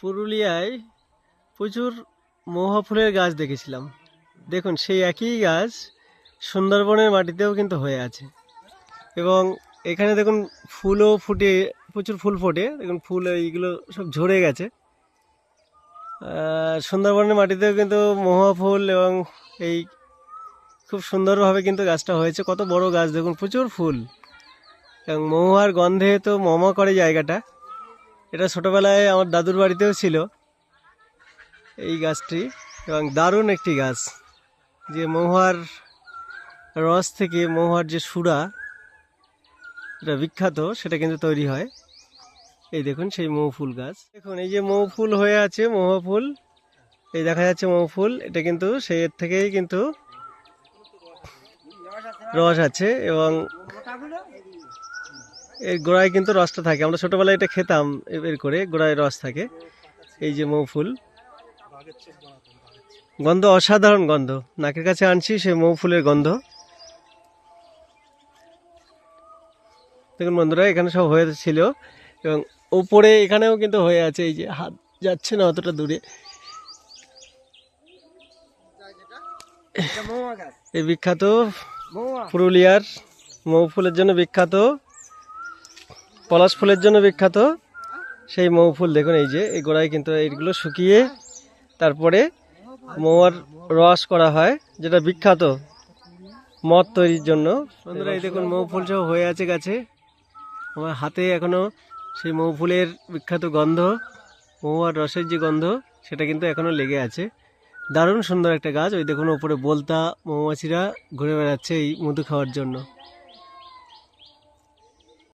পুরুলিয়ায় প্রচুর মহুয়া ফুলের গাছ দেখেছিলাম। দেখুন সেই একই গাছ সুন্দরবনের মাটিতেও কিন্তু হয়ে আছে। এবং এখানে দেখুন ফুলও ফুটে, প্রচুর ফুল ফোটে। দেখুন ফুল এইগুলো সব ঝরে গেছে। সুন্দরবনের মাটিতেও কিন্তু মহুয়া ফুল এবং এই খুব সুন্দরভাবে কিন্তু গাছটা হয়েছে। কত বড় গাছ দেখুন, প্রচুর ফুল এবং মহুয়ার গন্ধে তো মমা করে জায়গাটা। এটা ছোটোবেলায় আমার দাদুর বাড়িতেও ছিল এই গাছটি, এবং দারুণ একটি গাছ। যে মহুয়ার রস থেকে মহুয়ার যে সুরা, এটা বিখ্যাত, সেটা কিন্তু তৈরি হয়। এই দেখুন সেই মৌ ফুল গাছ। দেখুন এই যে মৌ ফুল হয়ে আছে, মহুয়া ফুল, এই দেখা যাচ্ছে মৌ ফুল। এটা কিন্তু সেই এর থেকেই কিন্তু রস আছে এবং এর গোড়ায় কিন্তু রসটা থাকে। আমরা ছোটবেলায় এটা খেতাম, বের করে গোড়ায় রস থাকে। এই যে মৌ ফুল, গন্ধ অসাধারণ গন্ধ। নাকের কাছে আনছি সেই মৌ ফুলের গন্ধ। দেখুন বন্ধুরা, এখানে সব হয়েছিল এবং উপরে এখানেও কিন্তু হয়ে আছে। এই যে হাত যাচ্ছে না অতটা দূরে, এই বিখ্যাত পুরুলিয়ার মৌ ফুলের জন্য বিখ্যাত, পলাশ ফুলের জন্য বিখ্যাত সেই মৌ ফুল। দেখুন এই যে এই গোড়ায় কিন্তু এইগুলো শুকিয়ে তারপরে মৌয়ার রস করা হয়, যেটা বিখ্যাত মদ তৈরির জন্য। বন্ধুরা এই দেখুন মৌ ফুল সব হয়ে আছে গাছে। আমার হাতে এখনো সেই মৌ ফুলের বিখ্যাত গন্ধ, মহুয়ার রসের যে গন্ধ, সেটা কিন্তু এখনো লেগে আছে। দারুণ সুন্দর একটা গাছ। ওই দেখুন উপরে বলতা মৌমাছিরা ঘুরে বেড়াচ্ছে এই মধু খাওয়ার জন্য।